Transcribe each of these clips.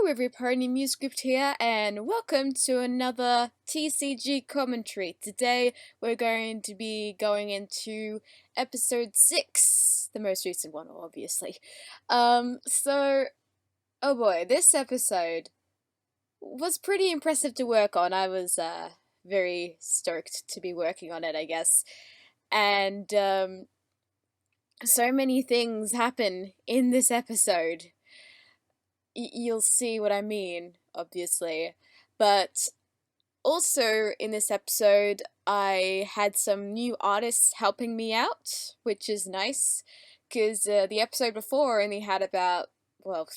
everybody, Musescript here, and welcome to another TCG Commentary. Today, we're going to be going into episode 6, the most recent one, obviously. Oh boy, this episode was pretty impressive to work on. I was, very stoked to be working on it, I guess. And, so many things happen in this episode. You'll see what I mean, obviously. But also in this episode, I had some new artists helping me out, which is nice, because the episode before only had about,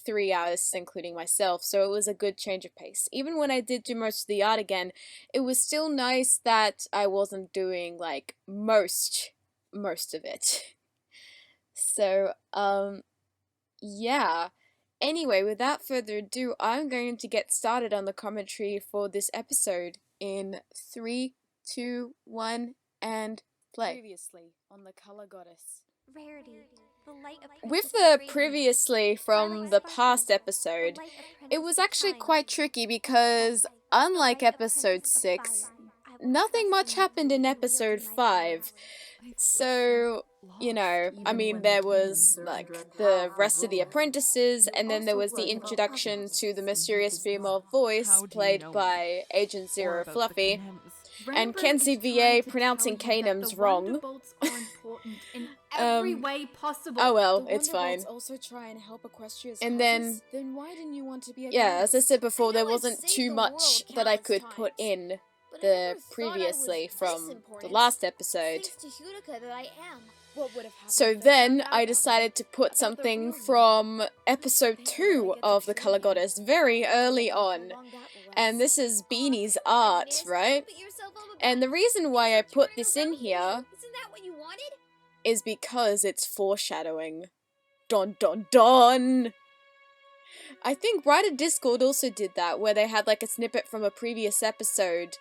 3 artists, including myself, so it was a good change of pace. Even when I did do most of the art again, it was still nice that I wasn't doing, like, most of it. So, yeah. Anyway, without further ado, I'm going to get started on the commentary for this episode in 3, 2, 1, and play. Previously on the Color Goddess. Rarity, the light With the previously from the past episode, it was actually quite tricky because, unlike episode 6, nothing much happened in episode 5. So, you know, I mean, there was, like, the rest of the apprentices, and then there was the introduction to the mysterious female voice played by Agent Zero Fluffy, and Kenzie VA pronouncing K-names wrong. Oh well, it's fine. Also try and help Equestria's And then why didn't you want to be a Yeah, as I said before, there know it wasn't saved too the much world that I countless could times, put in but I the never thought I was previously this from the important. last episode. Thanks to Hutica that I am. What would have happened So if I then found out I about decided to put the something rumor? from episode Maybe 2 when I get to of the Color Purity, Goddess very early how on. long that will And last. this is Beanie's Come on, art, Miss, right? beat yourself up about And the it. reason why I Things are put turning this in around for you. here Isn't that what you wanted? is because it's foreshadowing. Dun dun dun! I think Writer Discord also did that, where they had like a snippet from a previous episode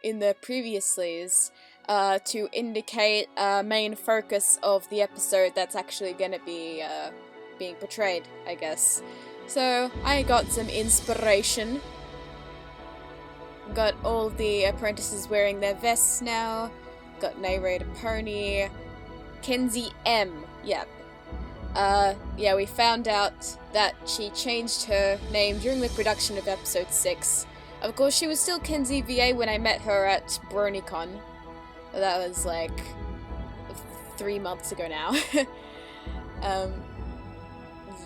in the previouslys to indicate a main focus of the episode that's actually gonna be being portrayed, I guess. So I got some inspiration. Got all the apprentices wearing their vests now. Got Narrator Pony. Kenzie M. Yep. Yeah, we found out that she changed her name during the production of episode 6. Of course, she was still Kenzie VA when I met her at BronyCon. That was like 3 months ago now.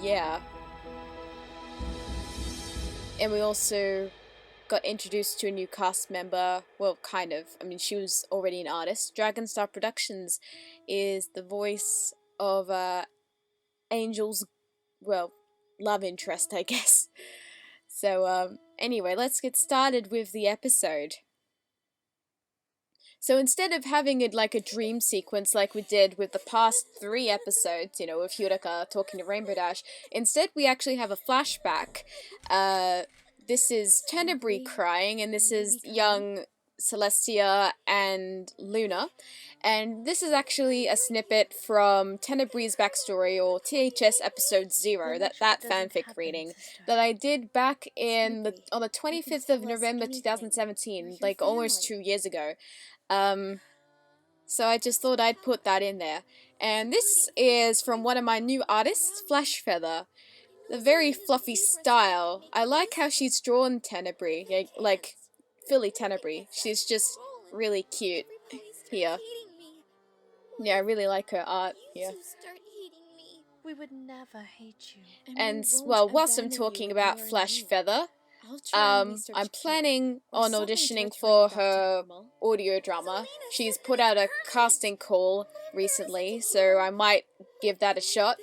Yeah. And we also got introduced to a new cast member. Well, kind of. I mean, she was already an artist. Dragonstar Productions is the voice of Angel's, love interest, I guess. So, anyway, let's get started with the episode. So instead of having it like a dream sequence like we did with the past 3 episodes, you know, with Yurika talking to Rainbow Dash, instead we actually have a flashback. This is Tenebrae crying, and this is young Celestia and Luna. And this is actually a snippet from Tenebrae's backstory, or THS episode 0, that fanfic reading, that I did back on the 25th of November 2017, like almost 2 years ago. So I just thought I'd put that in there. And this is from one of my new artists, Flashfeather. A very fluffy style. I like how she's drawn Tenebrae, like Philly Tenebrae. She's just really cute here. Yeah, I really like her art here. We would never hate you. And, well, whilst I'm talking about Flashfeather, I'm planning on auditioning for her audio drama. She's put out a casting call recently, so I might give that a shot.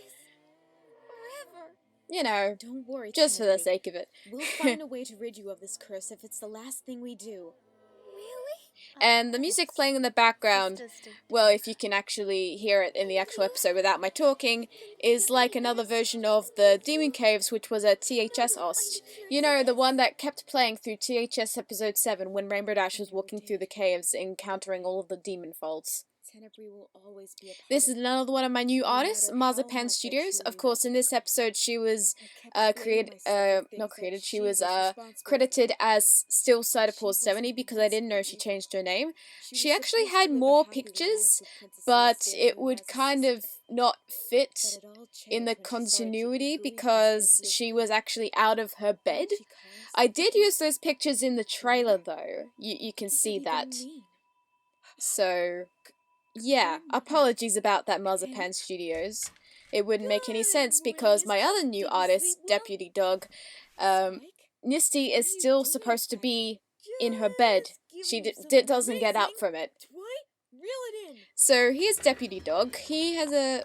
You know, Don't worry, just for the Tenebrae. sake of it. We'll find a way to rid you of this curse if it's the last thing we do. And the music playing in the background, well, if you can actually hear it in the actual episode without my talking, is like another version of the Demon Caves, which was a THS host. You know, the one that kept playing through THS episode 7 when Rainbow Dash was walking through the caves, encountering all of the demon folds. Tenebrae will always be a part This of is another one of my new no artists, matter how Marzipan much I Studios. Of truly course, in love this her. episode, she was I kept blaming myself for not things that created. She she was responsible credited for. as Still Cytopore She 70 wasn't because I didn't know she invincible changed her name. She She was actually supposed to had live a more happy pictures, life with Princess but Celestia it and would as a kind of sister. not But fit it all in the changed when she started to continuity eagerly because possess she Luffy. was actually out of her bed. What did she call I herself did again? use those pictures in the trailer Or though. You can what does see that that. even mean? So yeah, apologies about that, Marzipan Studios. It wouldn't make any sense because my other new artist, Deputy Dog, Spike? Nisty What is are you still doing supposed to exactly? be in her bed. Just She give me something doesn't get up amazing. from it. Dwight, reel it in. So here's Deputy Dog. He has a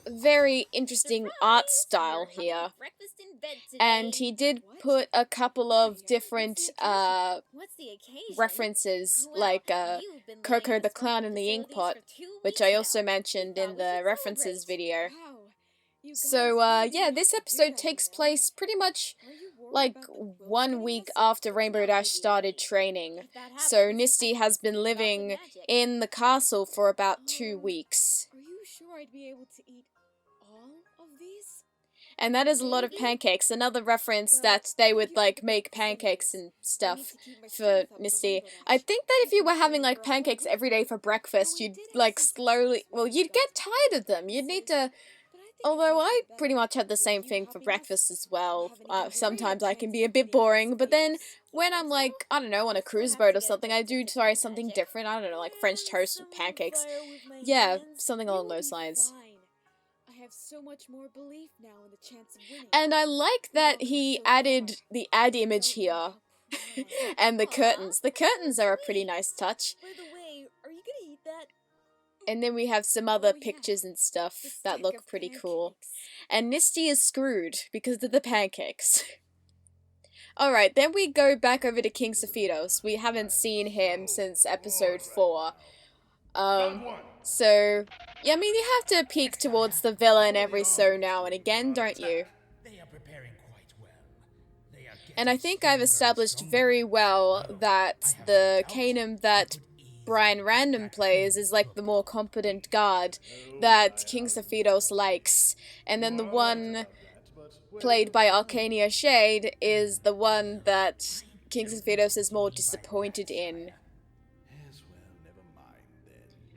very interesting art style We're having here. breakfast in bed today. And he did What? put a couple Why? of different What's the occasion? references, Well, like you've been living Coco in the the Clown Starling and the Ink facilities Pot, for 2 which weeks I now. also mentioned We in thought we the should references celebrate. video. Wow. You So, guys really yeah, didn't this have to do episode that, takes you know? place pretty much Are you worried like about the ropes 1 getting week messy? after Let's Rainbow not Dash argue, started right? training. If that So happens, Nisty I has can been split it off with living magic. in the castle for about 2 weeks. Are you sure I'd be able to eat all of these? And that is a lot of Maybe. pancakes. Another reference Well, that they would thank you for like the make breakfast pancakes anyways. and I stuff need to keep my for strength up Misty. Rainbow I Dash. think that if I've you been were having training like for a whole pancakes week. every day for breakfast, Though we you'd did have like some slowly, pancakes well, when we you'd get started tired of them. training You'd need places. to, But I think although it's I getting pretty better. much had the With same you thing for helping us, breakfast as we're well. having even greater Sometimes I can chance be a of bit beating boring, but then Princess Sapphires. when You I'm think so? like, I don't know, on a I'll still cruise have to boat or get it something, done I with the do tips try of something magic. different. I don't know, like French And toast and some pancakes. fire with my Yeah, hands. something You along will those be lines. fine. I have so much more belief now in the chance of winning. And I like We've that all come he so added far. the ad I image don't know here. how proud I am. And the Aw, curtains. The curtains so are a pretty sweet. nice touch. By the way, are you gonna eat that? And then we have some other Oh, yeah. pictures and stuff The that stack look of pretty cool. pancakes. And Nisty is screwed because of the pancakes. Alright, then we go back over to King Sophitos. We haven't seen him since episode 4. So, yeah, I mean, you have to peek towards the villain every so now and again, don't you? They are preparing quite well. They are And I think I've getting established stronger and very well stronger. that I have the no doubt Kanem you that could easily Brian Random crack plays them is like the more competent guard that King Sophitos likes. And then the one played by Arcania Shade is the one that King Sophitos is more disappointed in. Yes, well, never mind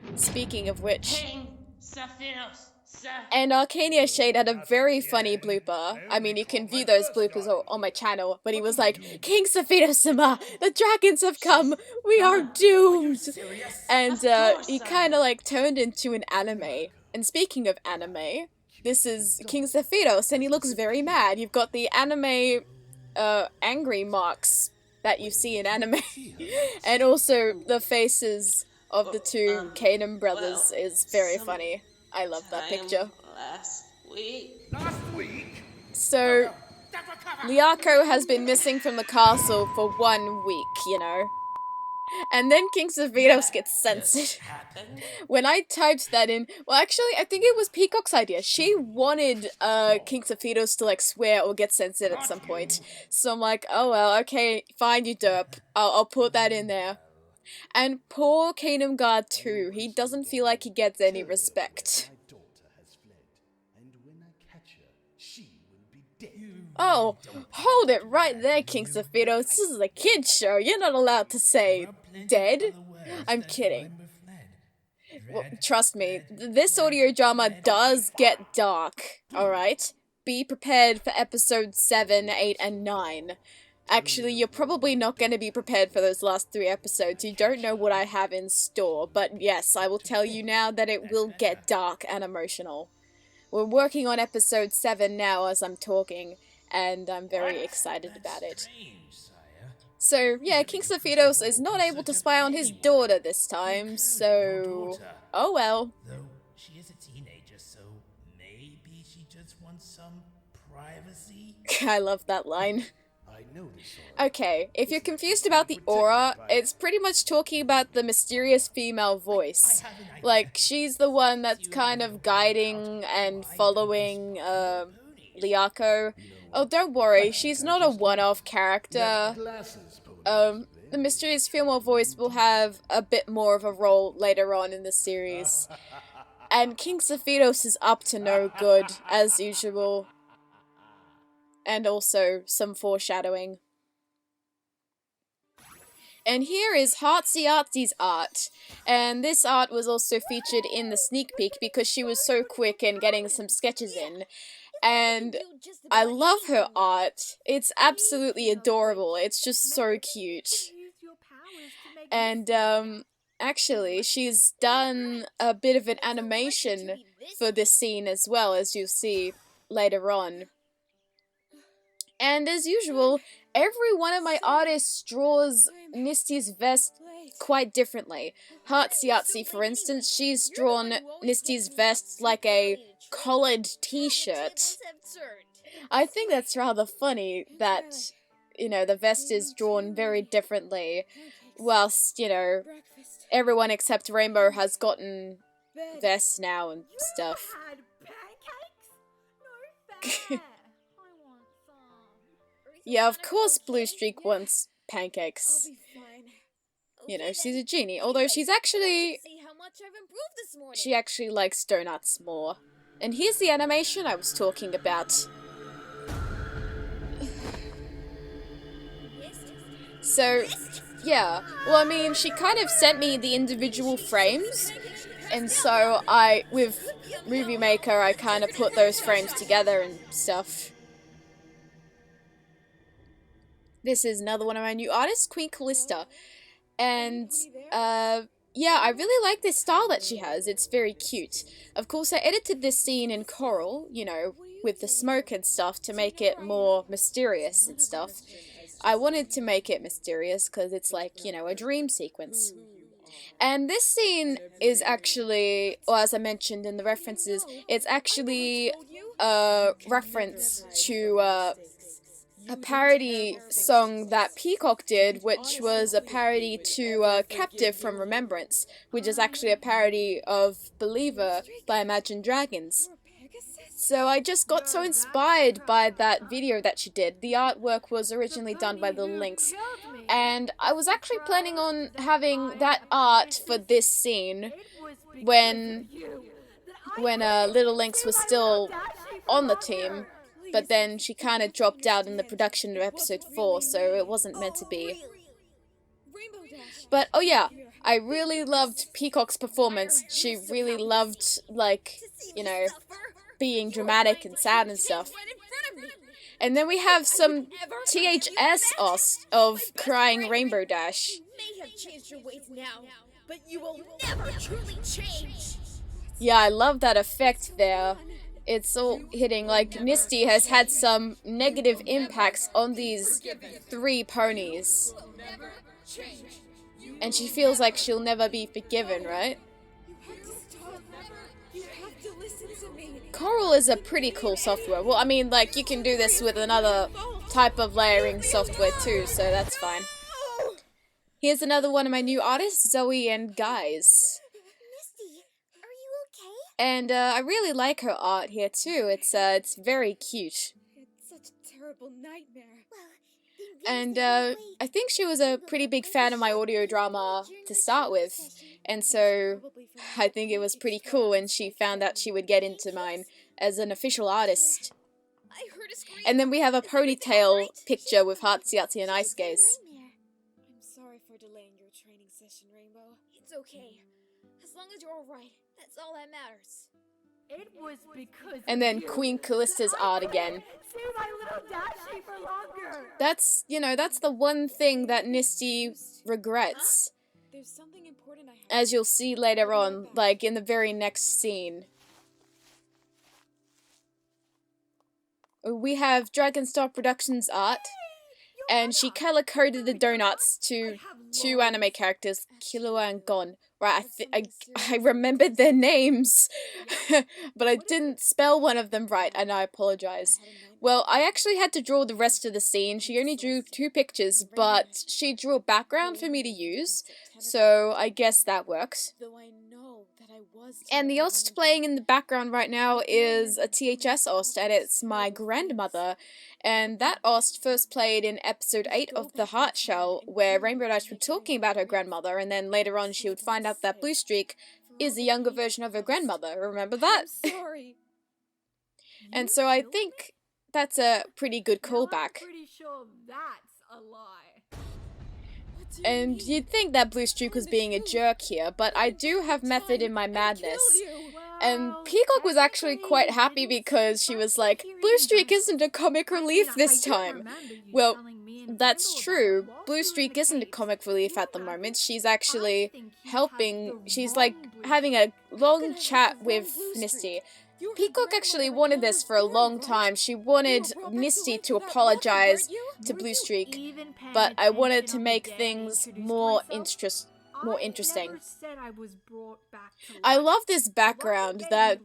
then. Speaking of which, King Sephiroth, sir. and Arcania Shade had a Not very again. funny blooper. I mean, only you can caught view my those first bloopers dive on my here. channel, but he What was do like, you King Sephiroth-sama, the dragons have come, we are Are you doomed! serious? And Of course he I kind of am. like turned into an anime. And speaking of anime, this is King Sephiroth, and he looks very mad. You've got the anime angry marks that you see in anime, and also the faces of the two Kanem brothers well, is very funny. I love that picture. Last week. Last week? So, Liako has been missing from the castle for 1 week, you know. And then King Servetos gets censored. Happened. When I typed that in, well, actually, I think it was Peacock's idea. She wanted King Servetos to like swear or get censored at some point. So I'm like, oh well, okay, fine, you derp. I'll put that in there. And poor Kingdom Guard 2, he doesn't feel like he gets any respect. My daughter has fled, and when I catch her, she will be dead. Oh, hold it right there, King Sephiroth. This is a kid's show. You're not allowed to say dead. I'm kidding. Well, trust me, this audio drama does get dark, alright? Be prepared for episodes 7, 8, and 9. Actually, you're probably not going to be prepared for those last 3 episodes. You don't know what I have in store, but yes, I will tell you now that it will get dark and emotional. We're working on episode 7 now as I'm talking, and I'm very excited about it. So, yeah, King Sephiroth is not able to spy on his daughter this time, so... Oh well. Though she is a teenager, so maybe she just wants some privacy. I love that line. I know this aura. Okay, if you're confused about the aura, it's pretty much talking about the mysterious female voice. Like, she's the one that's kind of guiding and following, Liako. Oh, don't worry, she's not a one-off character. the mysterious female voice will have a bit more of a role later on in the series. And King Sophitos is up to no good, as usual. And also some foreshadowing. And here is Heartsy Artsy's art. And this art was also featured in the sneak peek because she was so quick in getting some sketches in. And I love her art. It's absolutely adorable. It's just so cute. And actually, she's done a bit of an animation for this scene as well, as you'll see later on. And as usual, every one of my artists draws Nisty's vest quite differently. Heartsy Artsy, for instance, she's drawn Nisty's vest like a collared t-shirt. I think that's rather funny that, you know, the vest is drawn very differently, whilst, you know, everyone except Rainbow has gotten vests now and stuff. Yeah, of course Blue Streak wants pancakes. You know, she's a genie, although she's actually... She actually likes donuts more. And here's the animation I was talking about. So, yeah. Well, I mean, she kind of sent me the individual frames, and so with Movie Maker, I kind of put those frames together and stuff. This is another one of my new artists, Queen Callista. And, yeah, I really like this style that she has. It's very cute. Of course, I edited this scene in Coral, you know, with the smoke and stuff to make it more mysterious and stuff. I wanted to make it mysterious because it's like, you know, a dream sequence. And this scene is actually, or as I mentioned in the references, it's actually a reference to a parody song that Peacock did, which was a parody to Captive from Remembrance, which is actually a parody of Believer by Imagine Dragons. So I just got so inspired by that video that she did. The artwork was originally done by Little Lynx, and I was actually planning on having that art for this scene when Little Lynx was still on the team. But then she kind of dropped out in the production of episode 4, so it wasn't meant to be. But, oh yeah, I really loved Peacock's performance. She really loved, like, you know, being dramatic and sad and stuff. And then we have some THS of crying Rainbow Dash. You may have changed your ways now, but you will never truly change. Yeah, I love that effect there. It's all hitting, like, Nisty has had some negative impacts on these 3 ponies. And she feels like she'll never be forgiven, right? Coral is a pretty cool software. Well, I mean, like, you can do this with another type of layering software too, so that's fine. Here's another one of my new artists, Zoe and Guys. And I really like her art here too. It's very cute. It's such a terrible nightmare. And I think she was a pretty big fan of my audio drama to start with. And so I think it was pretty cool when she found out she would get into mine as an official artist. And then we have a ponytail picture with Heartsy Artsy and Ice Gaze. I'm sorry for delaying your training session, Rainbow. It's okay. As long as you're alright, that's all that matters. It was because And then Queen Callista's art again. see my little Dashie for longer. That's, you know, that's the one thing that Nisty regrets. There's something important I have. As you'll see later on, like in the very next scene. We have Dragonstar Productions art, and she color-coded the donuts to two anime characters, Killua and Gon. Right, I remembered their names, but I didn't spell one of them right, and I apologize. Well, I actually had to draw the rest of the scene. She only drew 2 pictures, but she drew a background for me to use, so I guess that works. And the Ost playing in the background right now is a THS Ost, and it's my grandmother. And that Ost first played in episode 8 of The Heart Shell, where Rainbow and Ash were talking about her grandmother, and then later on she would find out that Blue Streak is a younger version of her grandmother. Remember that? I'm sorry. And so I think that's a pretty good I'm callback. pretty sure that's a lie. And you'd think that Blue Streak was being a jerk here, but I do have method in my madness. And Peacock was actually quite happy because she was like, Blue Streak isn't a comic relief this time. Well, that's true. Blue Streak isn't a comic relief at the moment. She's actually helping, she's like having a long chat with Misty. Peacock actually wanted this for a long time. She wanted Misty to apologize to Blue Streak, but I wanted to make things more interesting. I love this background that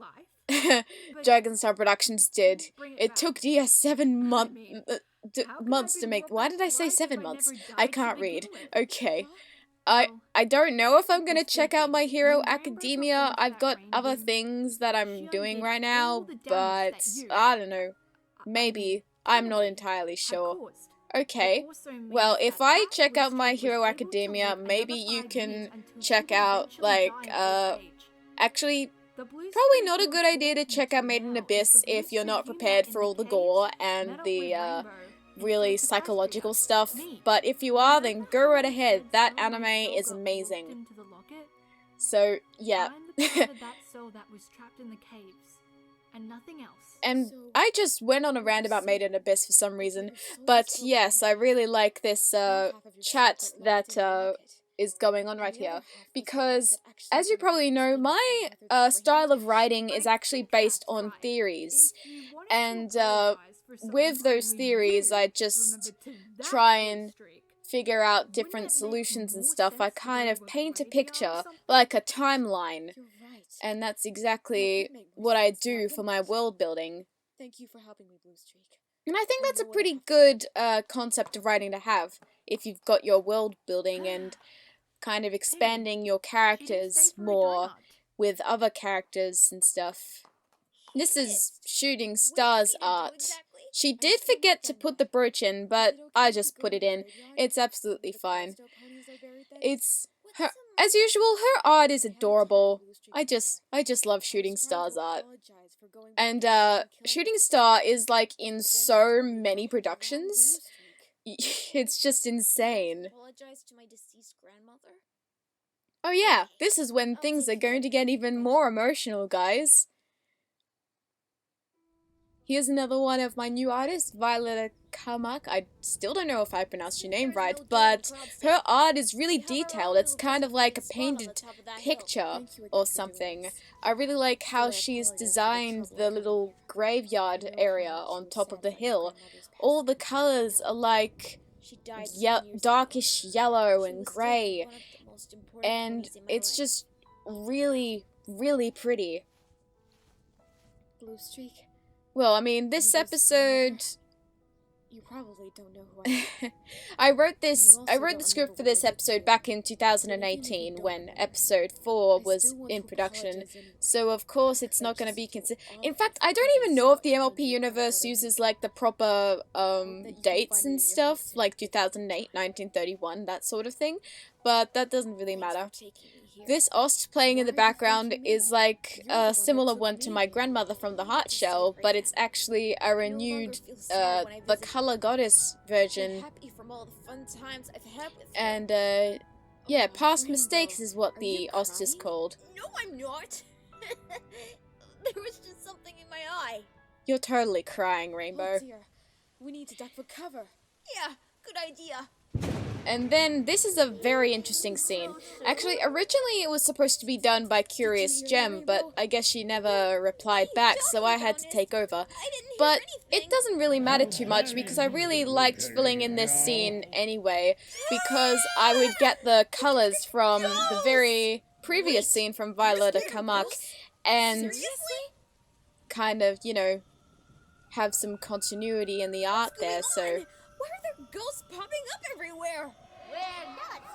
Dragonstar Productions did. It took DS 7 months to make. Why did I say 7 months? I can't read. Okay. I don't know if I'm gonna check out My Hero Academia. I've got other things that I'm doing right now, but I don't know. Maybe. I'm not entirely sure. Okay. Well, if I check out My Hero Academia, maybe you can check out, like, actually, probably not a good idea to check out Made in Abyss if you're not prepared for all the gore and the, really psychological stuff, but if you are, then go right ahead. That anime is amazing. So, yeah. And I just went on a rant about Made in Abyss for some reason, but yes, I really like this chat that is going on right here, because as you probably know, my style of writing is actually based on theories, and with those theories, I just try and figure out different solutions and stuff. I kind of paint a picture, like a timeline, and that's exactly what I do for my world building. Thank you for helping me, Blue Streak. And I think that's a pretty good concept of writing to have, if you've got your world building and kind of expanding your characters more with other characters and stuff. This is Shooting Star's art. She did forget to put the brooch in, but I just put it in. It's absolutely fine. It's her, as usual, her art is adorable. I just love Shooting Star's art. And Shooting Star is like in so many productions. It's just insane. Oh yeah, this is when things are going to get even more emotional, guys. Here's another one of my new artists, Violet Kamak. I still don't know if I pronounced your name right, but her art is really detailed. It's kind of like a painted picture or something. I really like how she's designed the little graveyard area on top of the hill. All the colors are like darkish yellow and grey, and it's just really, really pretty. Blue Streak. Well, I mean, this episode... You probably don't know who I am. I wrote the script for this episode back in 2018 when episode 4 was in production, so of course it's not going to be in fact, I don't even know if the MLP universe uses, like, the proper, dates and stuff, like 2008, 1931, that sort of thing, but that doesn't really matter. This Ost playing in the background is like a similar one to my grandmother from the Heart Shell, but it's actually a renewed, the Color Goddess version. And, yeah, Past Mistakes is what the Ost is called. No, I'm not! There was just something in my eye. You're totally crying, Rainbow. Oh dear. We need to duck for cover. Yeah, good idea. And then this is a very interesting scene. Actually, originally it was supposed to be done by Curious Gem, but I guess she never replied back, so I had to take over. But it doesn't really matter too much because I really liked filling in this scene anyway, because I would get the colors from the very previous scene from Violetta Kamak and kind of, you know, have some continuity in the art there, so... Why are there ghosts popping up everywhere?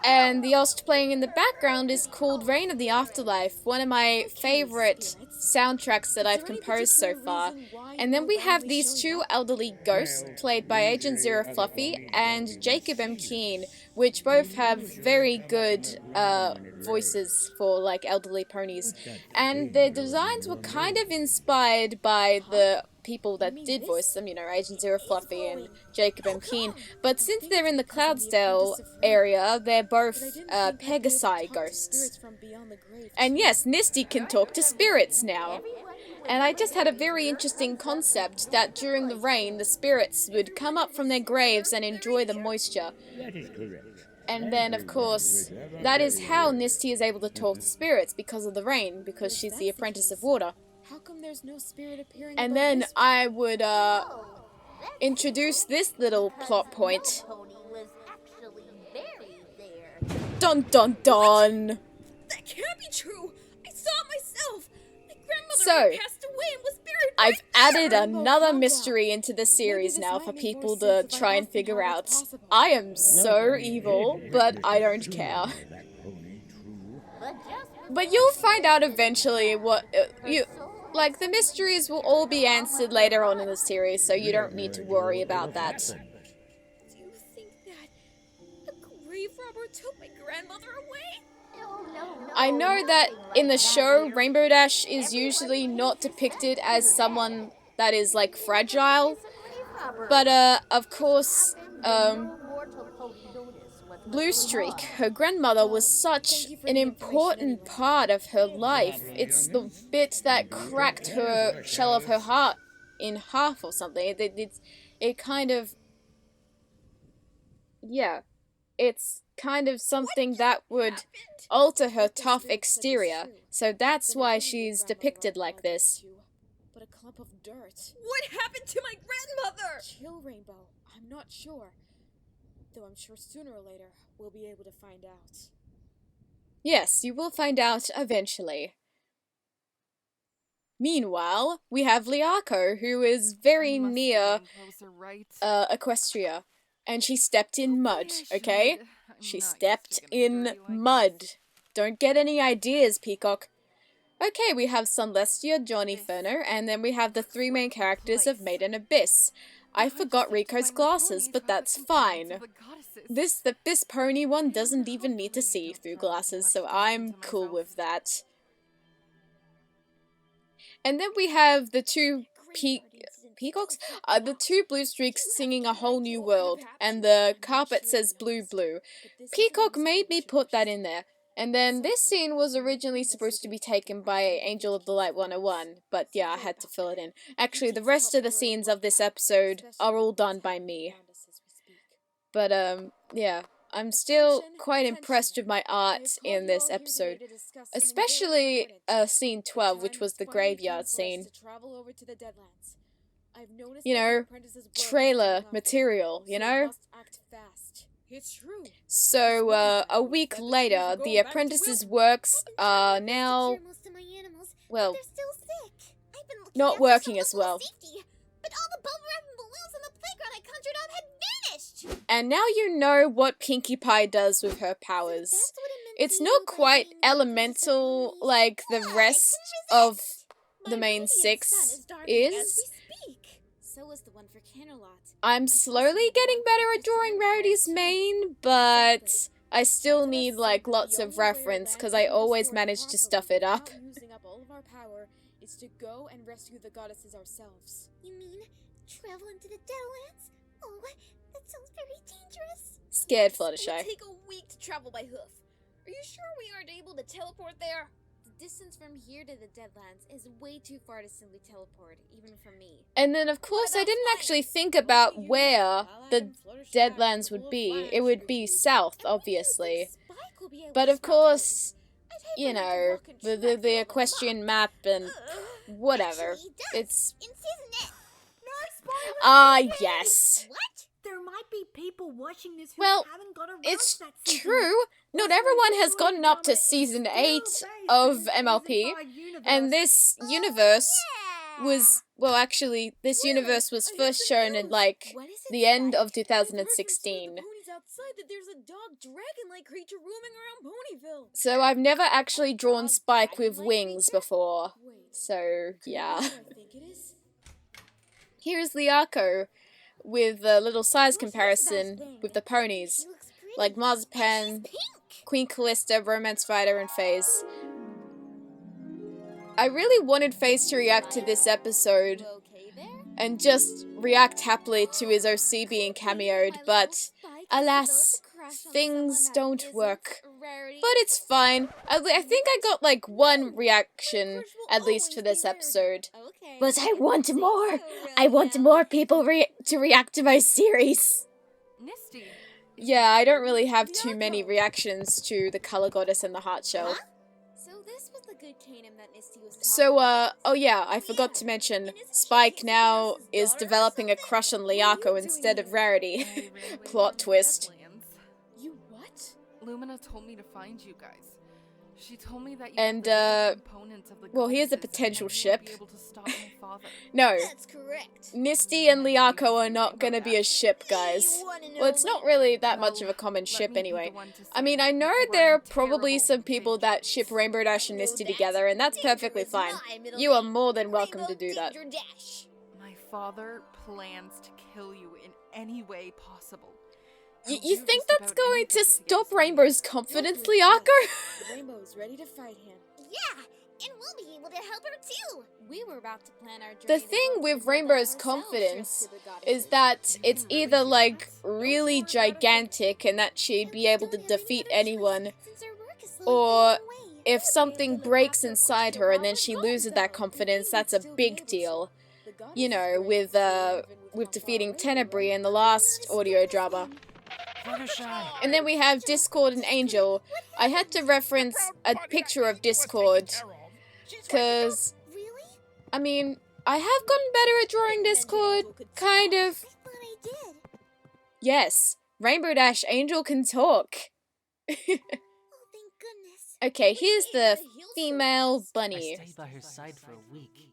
And the host playing in the background is called Reign of the Afterlife, one of my favorite soundtracks that I've composed so far. And then we have these two elderly ghosts, played by Agent Zero Fluffy and Jacob M. Keane, which both have very good voices for, like, elderly ponies. And their designs were kind of inspired by the people that did voice them, you know, Agent Zero Fluffy and Jacob M. Keane. But since they're in the Cloudsdale area, they're both Pegasi ghosts. And yes, Misty can talk to spirits now. And I just had a very interesting concept that during the rain, the spirits would come up from their graves and enjoy the moisture. That is correct. And then, of course, that is how Nisty is able to talk to spirits, because of the rain, because she's the apprentice of water. How come there's no spirit appearing? And then I would introduce this little plot point. Dun dun dun! That can't be true! I saw it myself! My grandmother So, passed away and was buried I've added there. another mystery into the series now for people to try and figure out. I am so evil, but I don't care. But you'll find out eventually what like, the mysteries will all be answered later on in the series, so you don't need to worry about that. Do you think that a grave robber took my grandmother away? I know that in the show, Rainbow Dash is usually not depicted as someone that is, like, fragile. But, of course, Blue Streak, her grandmother, was such an important part of her life. It's the bit that cracked her shell of her heart in half or something. It kind of... Yeah. It's kind of something that would alter her tough exterior. So that's why she's depicted like this. But a clump of dirt. What happened to my grandmother? Chill, Rainbow. I'm not sure. Though I'm sure sooner or later we'll be able to find out. Yes, you will find out eventually. Meanwhile, we have Liako, who is very near Equestria. And she stepped in mud, okay? She stepped in mud. Don't get any ideas, Peacock. Okay, we have Sunlestia, Johnny Ferner, and then we have the three main characters of Maiden Abyss. I forgot Rico's glasses, but that's fine. This pony one doesn't even need to see through glasses, so I'm cool with that. And then we have the two peacocks? The two blue streaks singing A Whole New World, and the carpet says blue blue. Peacock made me put that in there. And then this scene was originally supposed to be taken by Angel of the Light 101, but yeah, I had to fill it in. Actually, the rest of the scenes of this episode are all done by me. But, yeah, I'm still quite impressed with my art in this episode. Especially, scene 12, which was the graveyard scene. You know, trailer material, you know? So, a week later, the apprentice's works are now, well, not working as well. But all the bubble wrap and balloons on the playground I conjured up had vanished! And now you know what Pinkie Pie does with her powers. It's not quite elemental like the rest of the main six is. So is the one for Candlelight. I'm slowly getting better at drawing Rarity's mane, but I still need, like, lots of reference, because I always manage to stuff it up. Using up all of our power is to go and rescue the goddesses ourselves. You mean travel into the Deadlands? Oh, that sounds very dangerous. Scared Fluttershy. It'll take a week to travel by hoof. Are you sure we aren't able to teleport there? The distance from here to the Deadlands is way too far to simply teleport, even for me. And then, of course, I didn't actually think about where the Deadlands would be. It would be south, obviously. But of course, you know, the equestrian map and whatever. It's... In season yes. What? There might be people watching this who Well, haven't got around it's to that season true. Not everyone has gotten up to season 8 of MLP. And this universe was, well, actually, this universe was first shown in, like, the end of 2016. Ponies outside that there's a dog dragon-like creature roaming around Ponyville. So I've never actually drawn Spike with wings before. So, yeah. I think it is. Here's Liako with a little size comparison with the ponies. Like Marzipan, Queen Callista, Romance Fighter, and FaZe. I really wanted FaZe to react to this episode and just react happily to his OC being cameoed, but alas, things don't work. But it's fine. I think I got like one reaction, at least for this episode. But I want more! I want more people to react to my series! Nisty. Yeah, I don't really have too many reactions to the Color Goddess and the Heart Shell. So this was the good Kanem that Misty was talking So, about. oh yeah, I forgot to mention, Spike now is developing a crush on Liako instead of Rarity. Plot twist. You what? Lumina told me to find you guys. She told me that you And, have the components of the well, here's a goddesses potential and that you would ship. be able to stop my father. No, That's correct. Misty and Liako are not gonna be a ship, guys. Well, it's not really that much of a common Let ship me be anyway. the one to I say mean, I know you are there are in probably terrible some people that danger. ship Rainbow Dash and Misty together, and that's perfectly fine. You are more than welcome to do that. My father plans to kill you in any way possible. You He'll do think just that's about going to anything stop get his Rainbow's confidence, Liako? The Rainbow is ready to fight him. Yeah, and we'll be able to help her too. We were about to plan our journey. The thing with Rainbow's confidence is that it's either like really gigantic and that she'd be able to defeat anyone, or if something breaks inside her and then she loses that confidence, that's a big deal. You know, with defeating Tenebrae in the last audio drama. And then we have Discord and Angel. I had to reference a picture of Discord, because, I mean, I have gotten better at drawing Discord, kind of. I thought I did. Yes, Rainbow Dash Angel can talk. Oh, thank goodness. Okay, here's the Able to heal female someone. bunny. I stayed by her side for a week,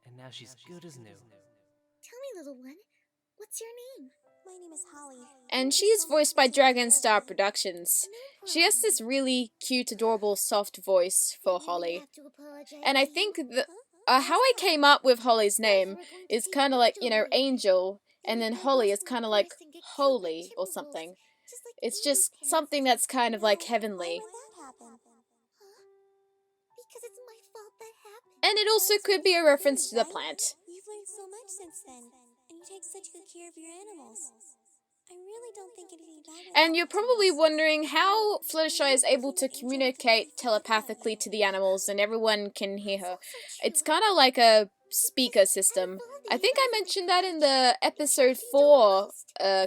and now she's good as new. Tell me, little one, what's your name? My name is Holly. And she's voiced by Dragon Star Productions. She has this really cute, adorable, soft voice for Holly. And I think that how I came up with Holly's name is kind of like, you know, Angel, and then Holly is kind of like holy or something. It's just something that's kind of like heavenly. Because it's my fault that happened. And it also could be a reference to the plant. You've learned so much since then, and you take such good care of your animals. I really don't think anything bad will And you're happen to probably us. wondering how Fluttershy is able to communicate telepathically to the animals and everyone can hear her. It's kind of like a speaker system. I think I mentioned that in the episode 4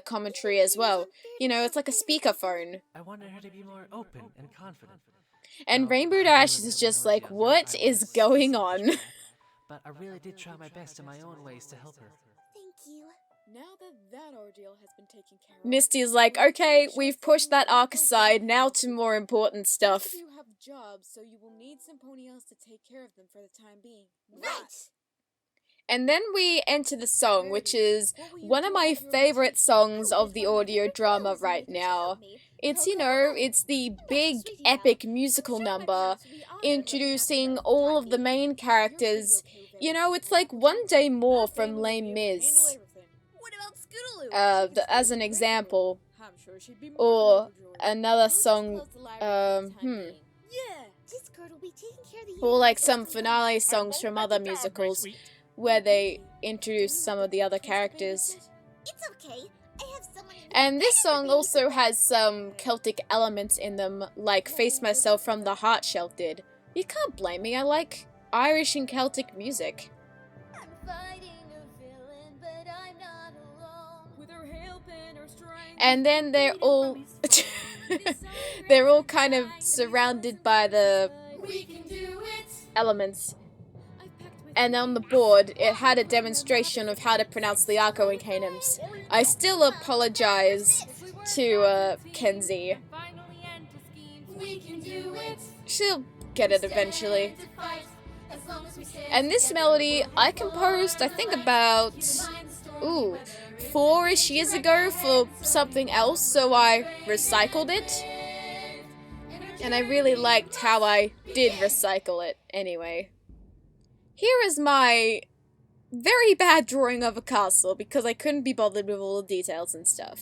commentary as well. You know, it's like a speakerphone. I wanted her to be more open and confident. And Well, Rainbow I Dash knew is that just when I was like, younger, what I is was going so on? shy, but I really did try my best in my own ways to help her. Thank you. Now that ordeal has been taken care of. Misty's like, okay, we've pushed that arc aside, now to more important stuff. Most of you have jobs, so you will need some ponies to take care of them for the time being. Right. And then we enter the song, which is one of my favorite songs of the audio drama right now. It's, you know, it's the big, epic musical number, introducing all of the main characters. You know, it's like One Day More from Les Mis. What about Scootaloo? As an example. I'm sure she'd be more Or than overjoyed. another song, Close the library for the time being. Yeah. Discord will be taking care of the or like universe some for finale life. songs from other musicals, where they introduce some of the other characters. It's okay. I have someone in And this song also has some Celtic elements in them, like Face Myself from the Heart Shell did. You can't blame me, I like Irish and Celtic music. I'm fighting a villain, but I'm not alone. With her help and her strength. And then they're all they're all kind of surrounded by the We can do it. elements. And on the board, it had a demonstration of how to pronounce the Arco-Inca names. I still apologize to Kenzie. We can do it. She'll get it eventually. And this melody I composed, I think about, 4-ish years ago for something else, so I recycled it. And I really liked how I did recycle it anyway. Here is my very bad drawing of a castle because I couldn't be bothered with all the details and stuff.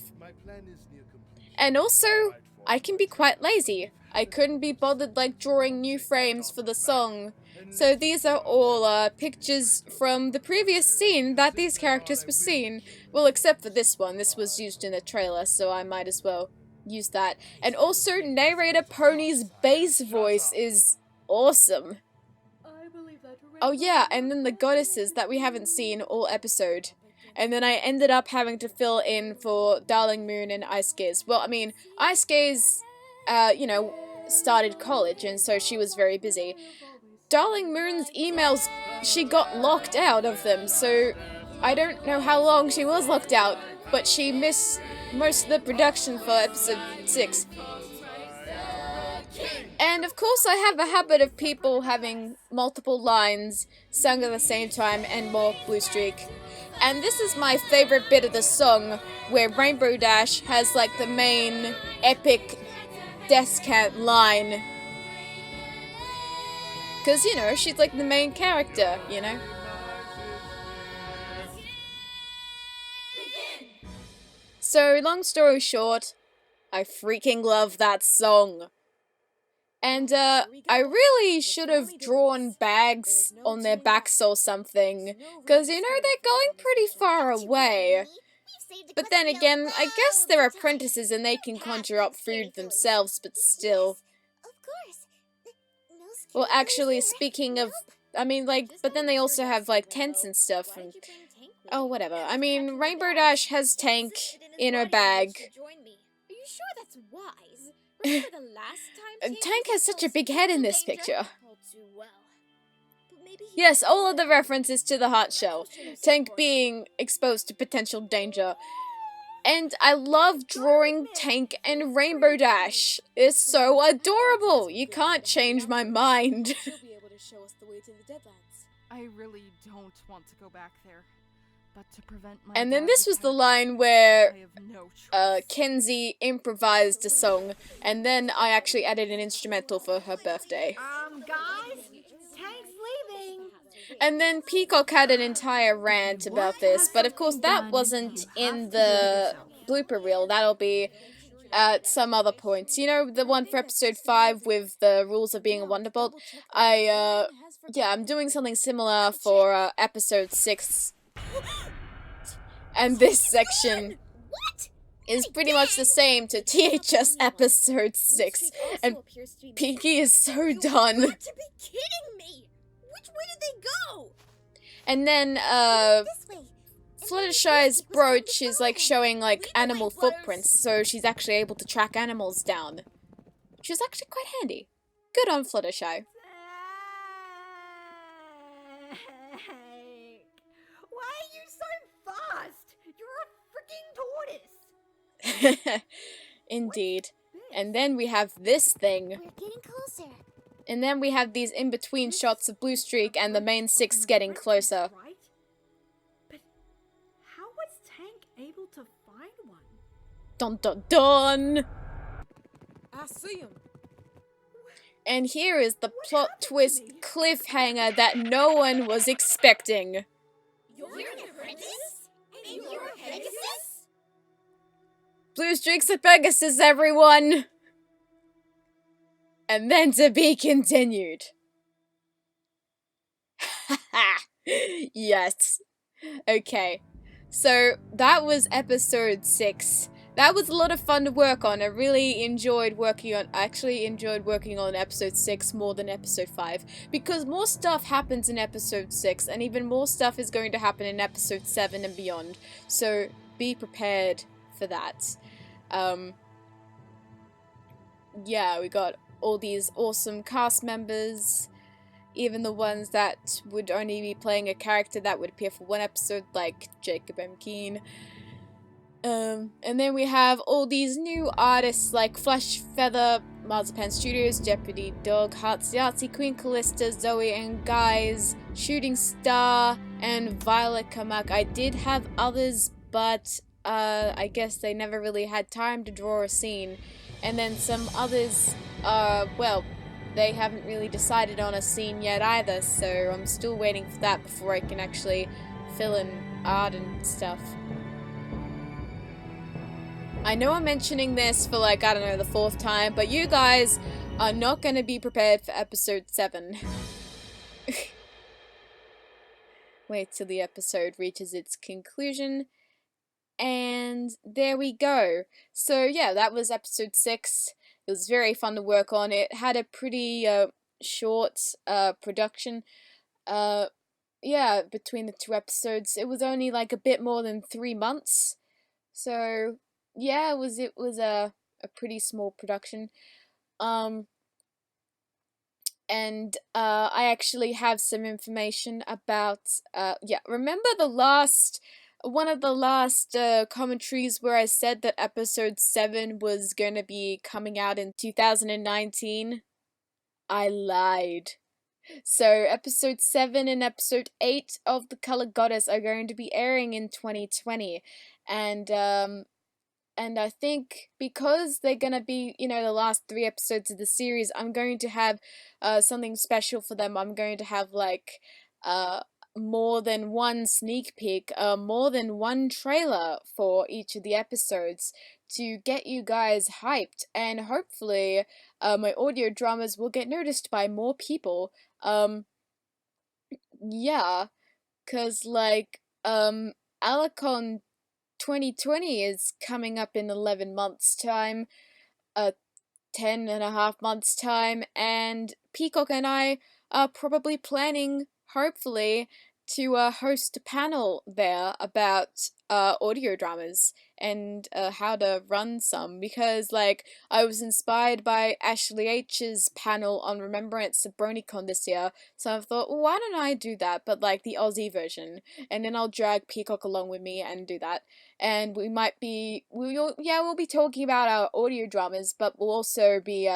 And also, I can be quite lazy. I couldn't be bothered like drawing new frames for the song. So these are all pictures from the previous scene that these characters were seen. Well, except for this one. This was used in a trailer, so I might as well use that. And also, narrator Pony's bass voice is awesome. Oh yeah, and then the goddesses that we haven't seen all episode. And then I ended up having to fill in for Darling Moon and Ice Gaze. Well, I mean, Ice Gaze, started college, and so she was very busy. Darling Moon's emails, she got locked out of them, so I don't know how long she was locked out, but she missed most of the production for episode 6. And of course I have a habit of people having multiple lines sung at the same time and more Blue Streak. And this is my favorite bit of the song, where Rainbow Dash has like the main epic descant line. Cause, she's like the main character, So, long story short, I freaking love that song. And, I really should have drawn bags on their backs or something, cause, they're going pretty far away. But then again, I guess they're apprentices and they can conjure up food themselves, but still. Of course. Well, actually, speaking of, but then they also have, tents and stuff, and, oh, whatever. I mean, Rainbow Dash has Tank in her bag. Are you sure that's wise? Remember the last time And Tank has such a big head in this picture. All too well. But maybe he Yes, all of the references to the hot shell. Tank being exposed to potential danger. And I love drawing Tank and Rainbow Dash. It's so adorable. You can't change my mind. She'll be able to show us the way to the Deadlands. I really don't want to go back there. But to prevent my And then dad's this was the attack, line where I have no choice. Kenzie improvised a song, and then I actually added an instrumental for her birthday. Guys, Tank's leaving. And then Peacock had an entire rant about this, but of course that wasn't in the blooper reel. That'll be at some other points. The one for episode 5 with the rules of being a Wonderbolt? I'm doing something similar for episode 6. And this section is pretty much the same to THS episode 6. And Pinky is so done. to be kidding me! Which way did they go? And then, This way. Fluttershy's brooch is, showing, animal footprints, so she's actually able to track animals down. Which is actually quite handy. Good on Fluttershy. Why are you so fast? You're a freaking tortoise. Indeed. And then we have this thing. We're getting closer. And then we have these in-between shots of Blue Streak and the main 6 getting closer. Right? But how was Tank able to find one? Dun dun dun! I see him. And here is the plot twist cliffhanger that no one was expecting. You're an apprentice? And you're a Pegasus? Blue Streak's a Pegasus, everyone! And then to be continued. Yes. Okay. So, that was episode 6. that was a lot of fun to work on. I really enjoyed working on, episode 6 more than episode 5, because more stuff happens in episode 6, and even more stuff is going to happen in episode 7 and beyond, so be prepared for that. Yeah, we got all these awesome cast members, even the ones that would only be playing a character that would appear for one episode, like Jacob M. Keane. And then we have all these new artists like Flesh Feather, Marzipan Studios, Jeopardy Dog, Heartsy Artsy, Queen Callista, Zoe and Guys, Shooting Star, and Violet Kamak. I did have others, but I guess they never really had time to draw a scene. And then some others, well, they haven't really decided on a scene yet either, so I'm still waiting for that before I can actually fill in art and stuff. I know I'm mentioning this for like, I don't know, the 4th time, but you guys are not going to be prepared for episode 7. Wait till the episode reaches its conclusion. And there we go. So yeah, that was episode 6. It was very fun to work on. It had a pretty short production. Yeah, between the 2 episodes. It was only like a bit more than 3 months. So yeah, it was a pretty small production. And I actually have some information about yeah, remember one of the last commentaries where I said that episode 7 was going to be coming out in 2019? I lied. So episode 7 and episode 8 of The Color Goddess are going to be airing in 2020. And I think because they're going to be, you know, the last 3 episodes of the series, I'm going to have something special for them. I'm going to have like more than one sneak peek, more than one trailer for each of the episodes to get you guys hyped, and hopefully my audio dramas will get noticed by more people. Yeah, cause like Alicon 2020 is coming up in 11 months time, 10.5 months time, and Peacock and I are probably planning, hopefully, to host a panel there about audio dramas and how to run some, because like I was inspired by Ashley H's panel on Remembrance of BronyCon this year, so I thought, well, why don't I do that, but like the Aussie version, and then I'll drag Peacock along with me and do that. And we'll be talking about our audio dramas, but we'll also be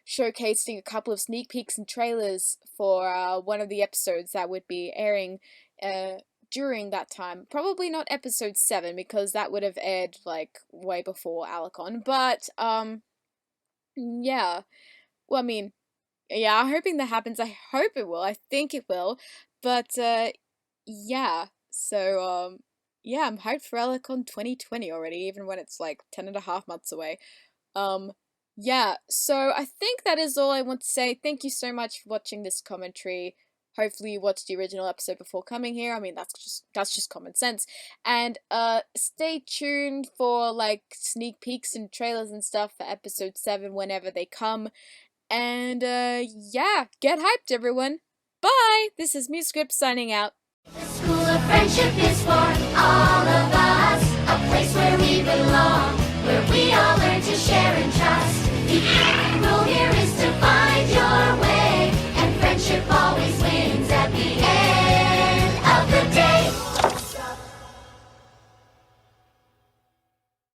showcasing a couple of sneak peeks and trailers for one of the episodes that would be airing during that time. Probably not episode 7, because that would have aired like way before Alicon, but yeah. Well, I mean, yeah, I'm hoping that happens. I hope it will. I think it will. But yeah. So yeah, I'm hyped for Alicon 2020 already, even when it's like 10.5 months away. Yeah, so I think that is all I want to say. Thank you so much for watching this commentary. Hopefully you watched the original episode before coming here. I mean, that's just common sense. And stay tuned for like sneak peeks and trailers and stuff for episode 7 whenever they come. And yeah, get hyped everyone. Bye! This is Muscript signing out. The School of Friendship is for all of us, a place where we belong, where we all learn to share and trust. The end goal here is to find